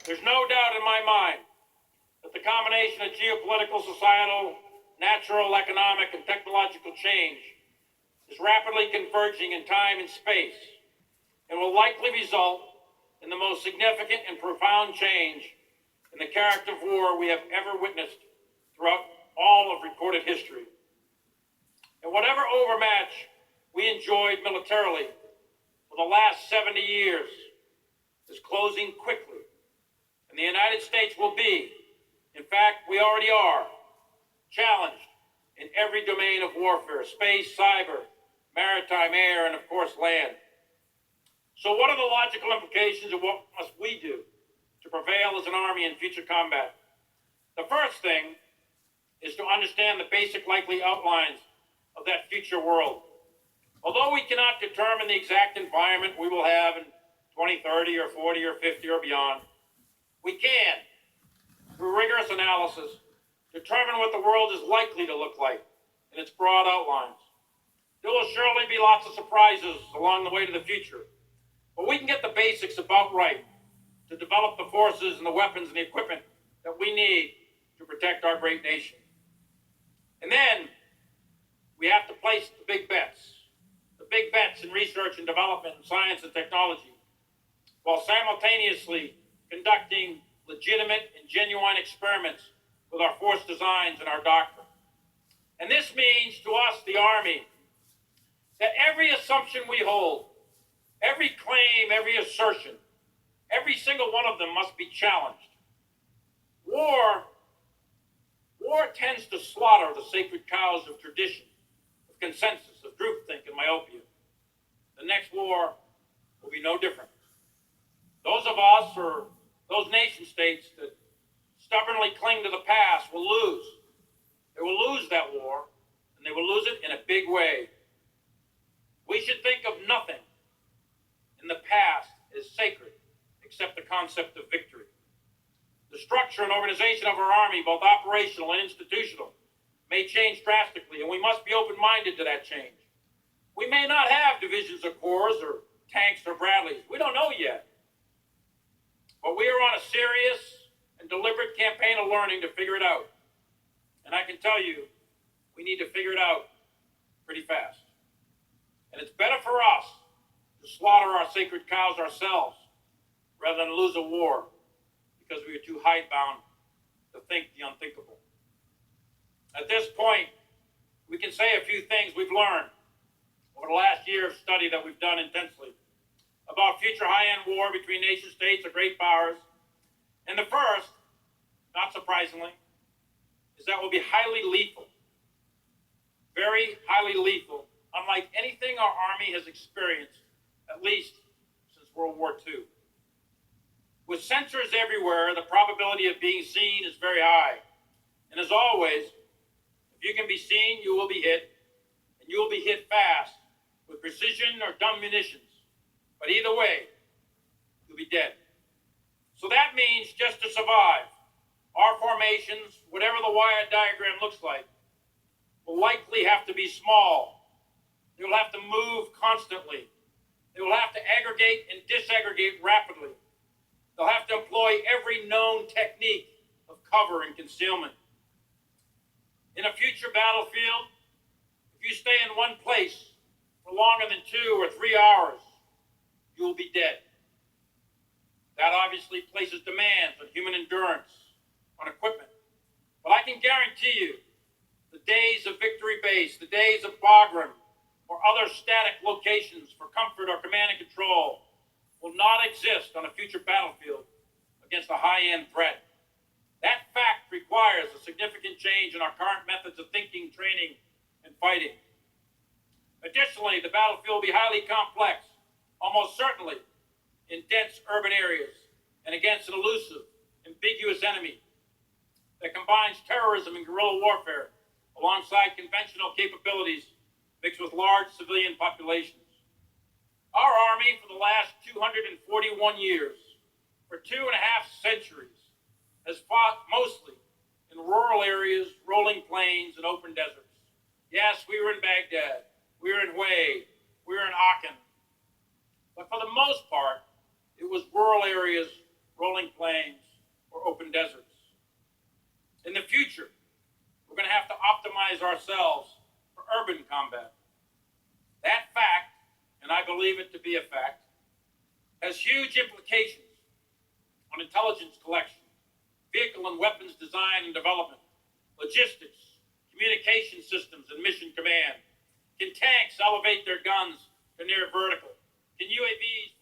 There's no doubt in my mind that the combination of geopolitical, societal, natural, economic, and technological change is rapidly converging in time and space and will likely result in the most significant and profound change in the character of war we have ever witnessed throughout all of recorded history. And whatever overmatch we enjoyed militarily for the last 70 years is closing quickly. And the United States will be, in fact, we already are, challenged in every domain of warfare: space, cyber, maritime, air, and of course land. So what are the logical implications of what must we do to prevail as an army in future combat? The first thing is to understand the basic likely outlines of that future world. Although we cannot determine the exact environment we will have in 2030 or 40 or 50 or beyond, we can, through rigorous analysis, determine what the world is likely to look like in its broad outlines. There will surely be lots of surprises along the way to the future, but we can get the basics about right to develop the forces and the weapons and the equipment that we need to protect our great nation. And then we have to place the big bets in research and development in science and technology, while simultaneously conducting legitimate and genuine experiments with our force designs and our doctrine. And this means to us, the Army, that every assumption we hold, every claim, every assertion, every single one of them must be challenged. War tends to slaughter the sacred cows of tradition, of consensus, of groupthink and myopia. The next war will be no different. Those of us, or those nation states that stubbornly cling to the past, will lose. They will lose that war, and they will lose it in a big way. We should think of nothing in the past as sacred except the concept of victory. The structure and organization of our Army, both operational and institutional, may change drastically, and we must be open-minded to that change. We may not have divisions or corps or tanks or Bradleys. We don't know yet. But we are on a serious and deliberate campaign of learning to figure it out. And I can tell you, we need to figure it out pretty fast. And it's better for us to slaughter our sacred cows ourselves rather than lose a war because we are too hidebound to think the unthinkable. At this point, we can say a few things we've learned over the last year of study that we've done intensely about future high-end war between nation states or great powers. And the first, not surprisingly, is that will be highly lethal. Very highly lethal, unlike anything our Army has experienced, at least since World War II. With sensors everywhere, the probability of being seen is very high. And as always, if you can be seen, you will be hit, and you will be hit fast with precision or dumb munitions. But either way, you'll be dead. So that means just to survive, our formations, whatever the wire diagram looks like, will likely have to be small. They will have to move constantly. They will have to aggregate and disaggregate rapidly. They'll have to employ every known technique of cover and concealment. In a future battlefield, if you stay in one place for longer than 2 or 3 hours, you will be dead. That obviously places demands on human endurance, on equipment. But I can guarantee you, the days of Victory Base, the days of Bagram, or other static locations for comfort or command and control will not exist on a future battlefield against a high-end threat. That fact requires a significant change in our current methods of thinking, training, and fighting. Additionally, the battlefield will be highly complex, almost certainly in dense urban areas and against an elusive, ambiguous enemy that combines terrorism and guerrilla warfare alongside conventional capabilities mixed with large civilian populations. Our Army, for the last 241 years, for 2.5 centuries, has fought mostly in rural areas, rolling plains, and open deserts. Yes, we were in Baghdad, we were in Hue, we were in Aachen. But for the most part, it was rural areas rolling plains, or open deserts. In the future, we're going to have to optimize ourselves for urban combat. That fact, and I believe it to be a fact, has huge implications on intelligence collection, vehicle and weapons design and development, logistics, communication systems, and mission command. Can tanks elevate their guns to near vertical? Can UAVs